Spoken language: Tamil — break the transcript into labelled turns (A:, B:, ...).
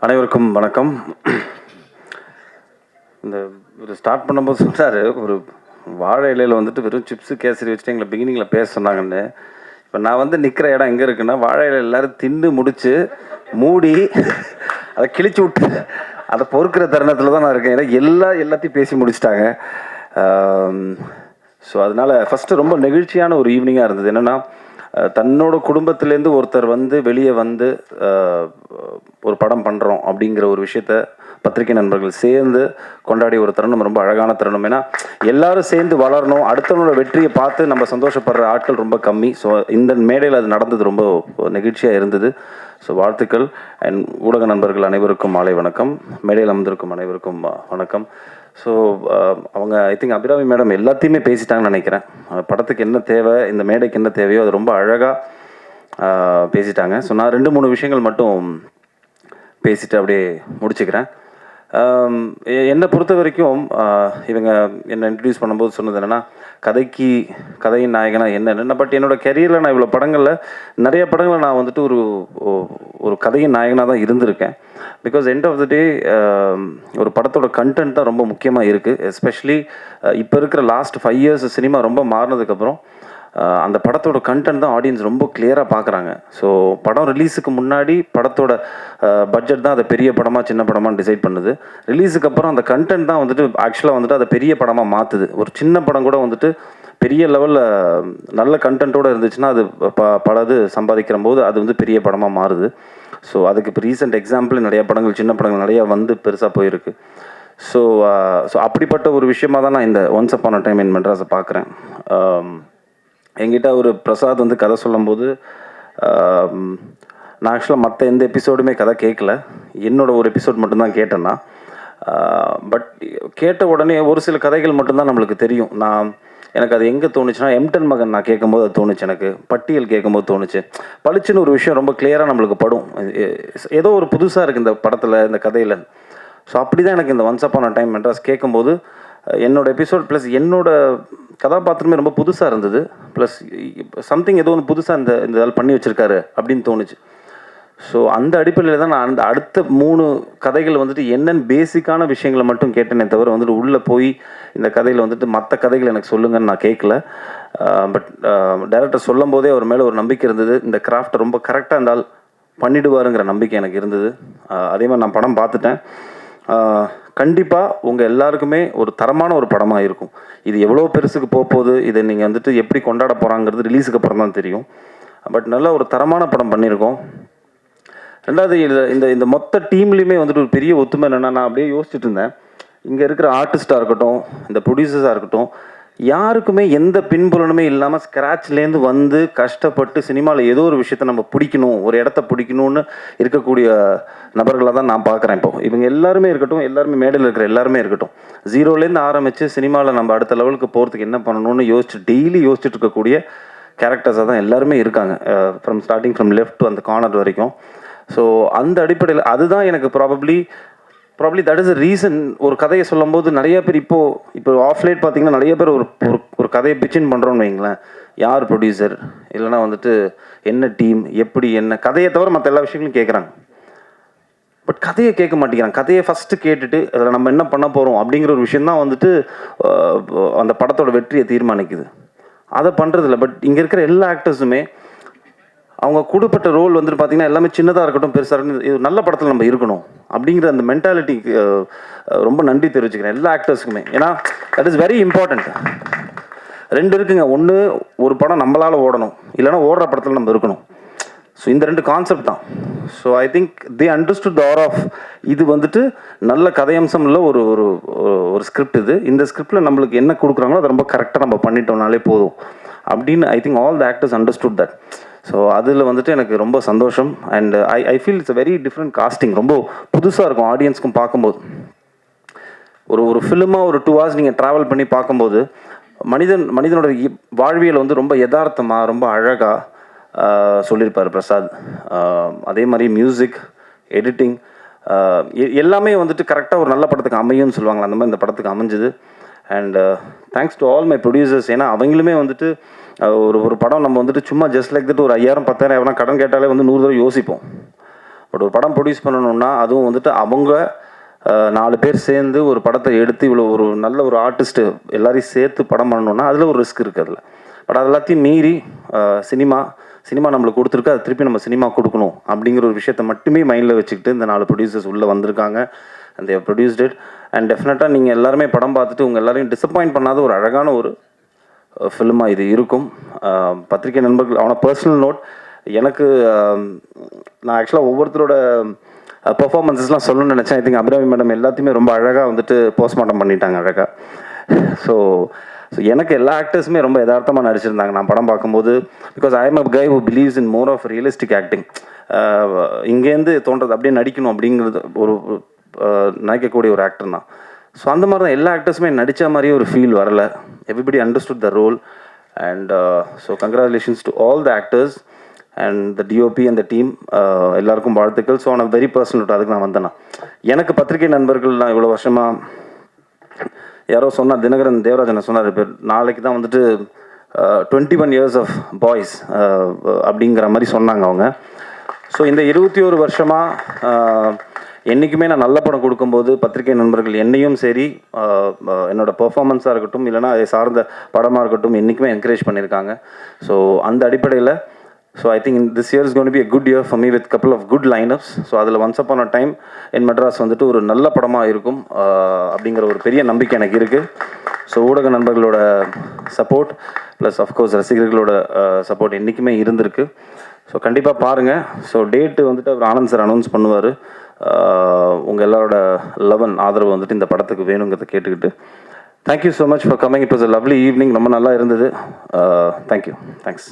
A: அனைவருக்கும் வணக்கம். இந்த ஒரு ஸ்டார்ட் பண்ணும்போது சொன்னார், ஒரு வாழை இலையில் வந்துட்டு வெறும் சிப்ஸு கேசரி வச்சுட்டு எங்களை பிகினிங்கில் பேச சொன்னாங்கன்னு. இப்போ நான் வந்து நிற்கிற இடம் எங்கே இருக்குன்னா, வாழை இலையில் எல்லோரும் தின்னு முடித்து மூடி அதை கிழிச்சு விட்டு அதை பொறுக்கிற தருணத்தில் தான் நான் இருக்கேன். ஏன்னா எல்லாத்தையும் பேசி முடிச்சிட்டாங்க. ஸோ அதனால் ஃபஸ்ட்டு ரொம்ப நெகிழ்ச்சியான ஒரு ஈவினிங்காக இருந்தது. என்னென்னா, தன்னோட குடும்பத்திலேருந்து ஒருத்தர் வந்து வெளியே வந்து ஒரு படம் பண்ணுறோம் அப்படிங்கிற ஒரு விஷயத்த பத்திரிகை நண்பர்கள் சேர்ந்து கொண்டாடிய ஒரு தருணம் ரொம்ப அழகான தருணம். ஏன்னா எல்லாரும் சேர்ந்து வளரணும், அடுத்தவங்களோட வெற்றியை பார்த்து நம்ம சந்தோஷப்படுற ஆட்கள் ரொம்ப கம்மி. ஸோ இந்த மேடையில் அது நடந்தது ரொம்ப நெகிழ்ச்சியாக இருந்தது. ஸோ வாழ்த்துக்கள். அண்ட் ஊடக நண்பர்கள் அனைவருக்கும் மாலை வணக்கம். மேடையில் அமர்ந்திருக்கும் அனைவருக்கும் வணக்கம். ஸோ அவங்க ஐ திங்க் அபிராமி மேடம் எல்லாத்தையுமே பேசிட்டாங்கன்னு நினைக்கிறேன். படத்துக்கு என்ன தேவை, இந்த மேடைக்கு என்ன தேவையோ அது ரொம்ப அழகாக பேசிட்டாங்க. ஸோ நான் 2-3 விஷயங்கள் மட்டும் பேசிட்டு அப்படியே முடிச்சுக்கிறேன். என்னை பொறுத்த வரைக்கும் இவங்க என்னை இன்ட்ரடியூஸ் பண்ணும்போது சொன்னது என்னென்னா, கதையின் நாயகனாக என்னென்ன. பட் என்னோடய கெரியரில் நான் இவ்வளோ படங்களில் நிறைய படங்களில் நான் வந்துட்டு ஒரு கதையின் நாயகனாக தான் இருந்திருக்கேன். பிகாஸ் எண்ட் ஆஃப் த டே ஒரு படத்தோட கண்டென்ட் தான் ரொம்ப முக்கியமாக இருக்குது. எஸ்பெஷலி இப்போ இருக்கிற லாஸ்ட் 5 இயர்ஸ் சினிமா ரொம்ப மாறினதுக்கப்புறம் அந்த படத்தோட கண்டென்ட் தான் ஆடியன்ஸ் ரொம்ப கிளியராக பார்க்குறாங்க. ஸோ படம் ரிலீஸுக்கு முன்னாடி படத்தோட பட்ஜெட் தான் அதை பெரிய படமாக சின்ன படமாக டிசைட் பண்ணுது. ரிலீஸுக்கு அப்புறம் அந்த கண்டென்ட் தான் வந்துட்டு ஆக்சுவலாக வந்துட்டு அதை பெரிய படமாக மாற்றுது. ஒரு சின்ன படம் கூட வந்துட்டு பெரிய லெவலில் நல்ல கண்டென்ட்டோடு இருந்துச்சுன்னா அது பலது சம்பாதிக்கிற போது அது வந்து பெரிய படமாக மாறுது. ஸோ அதுக்கு இப்போ ரீசெண்ட் எக்ஸாம்பிள் நிறையா படங்கள், சின்ன படங்கள் நிறையா வந்து பெருசாக போயிருக்கு. ஸோ அப்படிப்பட்ட ஒரு விஷயமாக தான் நான் இந்த once upon a time in மெட்ராஸை பார்க்குறேன். என்கிட்ட ஒரு பிரசாத் வந்து கதை சொல்லும்போது, நான் ஆக்சுவலாக மற்ற எந்த எபிசோடுமே கதை கேட்கல, என்னோடய ஒரு எபிசோட் மட்டும்தான் கேட்டேன்னா. பட் கேட்ட உடனே ஒரு சில கதைகள் மட்டும்தான் நம்மளுக்கு தெரியும். எனக்கு அது எங்கே தோணுச்சுன்னா, எம்டன் மகன் நான் கேட்கும்போது அது தோணுச்சு. எனக்கு பட்டியல் கேட்கும்போது தோணுச்சு. பளிச்சுன்னு ஒரு விஷயம் ரொம்ப கிளியராக நம்மளுக்கு படும். ஏதோ ஒரு புதுசாக இருக்குது இந்த படத்தில், இந்த கதையில். ஸோ அப்படி தான் எனக்கு இந்த once upon a time Madras கேட்கும்போது என்னோடய எபிசோட் ப்ளஸ் என்னோடய கதாபாத்திரமே ரொம்ப புதுசாக இருந்தது. ப்ளஸ் சம்திங் ஏதோ ஒன்று புதுசாக இந்த ஆள் பண்ணி வச்சுருக்காரு அப்படின்னு தோணுச்சு. ஸோ அந்த அடிப்படையில் தான் நான் அந்த அடுத்த 3 கதைகள் வந்துட்டு என்னென்னு பேசிக்கான விஷயங்களை மட்டும் கேட்டேனே தவிர வந்துட்டு உள்ளே போய் இந்த கதையில் வந்துட்டு மற்ற கதைகள் எனக்கு சொல்லுங்கன்னு நான் கேட்கல. பட் டைரக்டர் சொல்லும் போதே அவர் மேலே ஒரு நம்பிக்கை இருந்தது. இந்த கிராஃப்டை ரொம்ப கரெக்டாக இருந்தால் பண்ணிடுவாருங்கிற நம்பிக்கை எனக்கு இருந்தது. அதே மாதிரி நான் படம் பார்த்துட்டேன். கண்டிப்பாக உங்கள் எல்லாருக்குமே ஒரு தரமான ஒரு படமாக இருக்கும். இது எவ்வளோ பெருசுக்கு போகுது, இதை நீங்கள் வந்துட்டு எப்படி கொண்டாட போகிறாங்கிறது ரிலீஸுக்கு அப்புறம் தான் தெரியும். பட் நல்ல ஒரு தரமான படம் பண்ணியிருக்கோம். ரெண்டாவது, இந்த மொத்த டீம்லேயுமே வந்துட்டு ஒரு பெரிய ஒத்துமை என்னென்னா, நான் அப்படியே யோசிச்சுட்டு இருந்தேன். இங்கே இருக்கிற ஆர்டிஸ்ட்டாக இருக்கட்டும், இந்த ப்ரொடியூசர்ஸாக இருக்கட்டும், யாருக்குமே எந்த பின்புலனுமே இல்லாமல் ஸ்க்ராட்ச்லேருந்து வந்து கஷ்டப்பட்டு சினிமாவில் ஏதோ ஒரு விஷயத்தை நம்ம பிடிக்கணும், ஒரு இடத்த பிடிக்கணும்னு இருக்கக்கூடிய நபர்களாக தான் நான் பார்க்குறேன். இப்போ இவங்க எல்லாருமே இருக்கட்டும், எல்லாருமே மேடையில் இருக்கிற எல்லாருமே இருக்கட்டும், 0லேருந்து ஆரம்பித்து சினிமாவில் நம்ம அடுத்த லெவலுக்கு போகிறதுக்கு என்ன பண்ணணும்னு டெய்லி யோசிச்சுட்டு இருக்கக்கூடிய கேரக்டர்ஸாக தான் எல்லாருமே இருக்காங்க. ஸ்டார்டிங் ஃப்ரம் லெஃப்ட் டு அந்த கார்னர் வரைக்கும். ஸோ அந்த அடிப்படையில் அதுதான் எனக்கு probably that is a reason. ஒரு கதையை சொல்லும் போது நிறைய பேர் இப்போ ஆஃப்லைட் பார்த்தீங்கன்னா நிறைய பேர் ஒரு கதையை பிச்சின் பண்ணுறோன்னு வைங்களேன். யார் ப்ரொடியூசர், இல்லைனா வந்துட்டு என்ன டீம், எப்படி என்ன கதையை தவிர மற்ற எல்லா விஷயங்களும் கேட்குறாங்க. பட் கதையை கேட்க மாட்டேங்கிறாங்க. கதையை ஃபஸ்ட்டு கேட்டுட்டு அதில் நம்ம என்ன பண்ண போகிறோம் அப்படிங்கிற ஒரு விஷயந்தான் வந்துட்டு அந்த படத்தோட வெற்றியை தீர்மானிக்குது. அதை பண்ணுறதில்ல. பட் இங்கே இருக்கிற எல்லா ஆக்டர்ஸுமே அவங்க கொடுப்பட்ட ரோல் வந்துட்டு பார்த்தீங்கன்னா எல்லாமே சின்னதாக இருக்கட்டும், பெருசாக இருக்கட்டும், இது நல்ல படத்தில் நம்ம இருக்கணும் அப்படிங்கிற அந்த மென்டாலிட்டிக்கு ரொம்ப நன்றி தெரிவிச்சுக்கிறேன் எல்லா ஆக்டர்ஸுக்குமே. ஏன்னா தட் இஸ் வெரி இம்பார்ட்டண்ட். 2 இருக்குங்க. ஒன்று, ஒரு படம் நம்மளால் ஓடணும், இல்லைனா ஓடுற படத்தில் நம்ம இருக்கணும். ஸோ இந்த 2 கான்செப்ட் தான். So I think they understood the art of இது வந்துட்டு நல்ல கதையம்சம் இல்லை, ஒரு ஸ்கிரிப்ட் இது. இந்த ஸ்கிரிப்டில் நம்மளுக்கு என்ன கொடுக்குறாங்களோ அதை ரொம்ப கரெக்டாக நம்ம பண்ணிட்டோம்னாலே போதும் அப்படின்னு I think all the actors understood that. So அதில் வந்துட்டு எனக்கு ரொம்ப சந்தோஷம். And I feel it's a very different casting. ரொம்ப புதுசாக இருக்கும் ஆடியன்ஸ்க்கும் பார்க்கும்போது. ஒரு ஃபிலிமாக ஒரு 2 hours நீங்கள் ட்ராவல் பண்ணி பார்க்கும்போது மனிதனோட வாழ்வியல் வந்து ரொம்ப யதார்த்தமாக ரொம்ப அழகாக சொல்லியிருப்பார் பிரசாத். அதே மாதிரி மியூசிக், எடிட்டிங் எல்லாமே வந்துட்டு கரெக்டாக ஒரு நல்ல படத்துக்கு அமையும்னு சொல்லுவாங்களா, அந்த மாதிரி இந்த படத்துக்கு அமைஞ்சுது. And thanks to all my producers. ஏன்னா அவங்களுமே வந்துட்டு ஒரு படம் நம்ம வந்துட்டு சும்மா ஜஸ்ட் லைக் தட் ஒரு 5000 10,000 எவனா கடன் கேட்டாலே வந்து 100 தடவை யோசிப்போம். பட் ஒரு படம் ப்ரொடியூஸ் பண்ணணுன்னா அதுவும் வந்துட்டு அவங்க 4 பேர் சேர்ந்து ஒரு படத்தை எடுத்து இவ்வளோ ஒரு நல்ல ஒரு ஆர்டிஸ்ட்டு எல்லாரையும் சேர்த்து படம் பண்ணணுன்னா அதில் ஒரு ரிஸ்க் இருக்குது அதில். பட் அது எல்லாத்தையும் மீறி சினிமா நம்மளுக்கு கொடுத்துருக்கு, அது திருப்பி நம்ம சினிமா கொடுக்கணும் அப்படிங்கிற ஒரு விஷயத்தை மட்டுமே மைண்டில் வச்சுக்கிட்டு இந்த 4 ப்ரொடியூசர்ஸ் உள்ளே வந்திருக்காங்க. And they've produced it. And டெஃபினட்டாக நீங்கள் எல்லாருமே படம் பார்த்துட்டு உங்கள் எல்லாரையும் டிசப்பாயிண்ட் பண்ணாத ஒரு அழகான ஒரு ஃபிலிமாக இது இருக்கும். பத்திரிகை நண்பர்கள் அவனை பர்சனல் நோட், எனக்கு நான் ஆக்சுவலாக ஒவ்வொருத்தரோட பெர்ஃபார்மன்ஸஸ்லாம் சொல்லணும்னு நினச்சேன். ஐ திங்க் அபிராமி மேடம் எல்லாத்தையுமே ரொம்ப அழகாக வந்துட்டு போஸ்ட்மார்ட்டம் பண்ணிட்டாங்க அழகாக. ஸோ எனக்கு எல்லா ஆக்டர்ஸுமே ரொம்ப யதார்த்தமாக நடிச்சிருந்தாங்க நான் படம் பார்க்கும்போது. Because I am a guy who believes in more of realistic acting. இங்கேருந்து தோன்றது அப்படியே நடிக்கணும் அப்படிங்கிறது ஒரு நினைக்கக்கூடிய ஒரு ஆக்டர் தான். ஸோ அந்த மாதிரி தான் எல்லா ஆக்டர்ஸுமே நடித்த மாதிரியே ஒரு ஃபீல் வரல. Everybody understood the role. And so congratulations to all the actors and the DOP and the team. எல்லாருக்கும் வாழ்த்துக்கள். ஸோ நான் வெரி பர்சனல் அதுக்கு நான் வந்தேன்னா எனக்கு பத்திரிகை நண்பர்கள் நான் இவ்வளோ வருஷமாக யாரோ சொன்னார், தினகரன் தேவராஜன் சொன்னார், இப்போ நாளைக்கு தான் வந்துட்டு 21 years ஆஃப் பாய்ஸ் அப்படிங்கிற மாதிரி சொன்னாங்க அவங்க. ஸோ இந்த 21 வருஷமாக என்றைக்குமே நான் நல்ல படம் கொடுக்கும்போது பத்திரிகை நண்பர்கள் என்னையும் சரி என்னோட பெர்ஃபார்மன்ஸாக இருக்கட்டும் இல்லைனா அதை சார்ந்த படமாக இருக்கட்டும் என்றைக்குமே என்கரேஜ் பண்ணியிருக்காங்க. ஸோ அந்த அடிப்படையில் so I think this year is going to be a good year for me with couple of good lineups. So அதில் once upon a time in Madras வந்துட்டு ஒரு நல்ல படமாக இருக்கும் அப்படிங்கிற ஒரு பெரிய நம்பிக்கை எனக்கு இருக்குது. ஸோ ஊடக நண்பர்களோட சப்போர்ட் ப்ளஸ் அஃப்கோர்ஸ் ரசிகர்களோட சப்போர்ட் என்றைக்குமே இருந்திருக்கு. ஸோ கண்டிப்பாக பாருங்கள். ஸோ டேட்டு வந்துட்டு அவர் ஆனந்த் சார் அனௌன்ஸ் பண்ணுவார். உங்கள் எல்லாரோட ஆதரவு வந்துட்டு இந்த படத்துக்கு வேணுங்கிறத கேட்டுக்கிட்டு thank you so much for coming. It was a lovely evening. ரொம்ப நல்லா இருந்தது. தேங்க்யூ. தேங்க்ஸ்.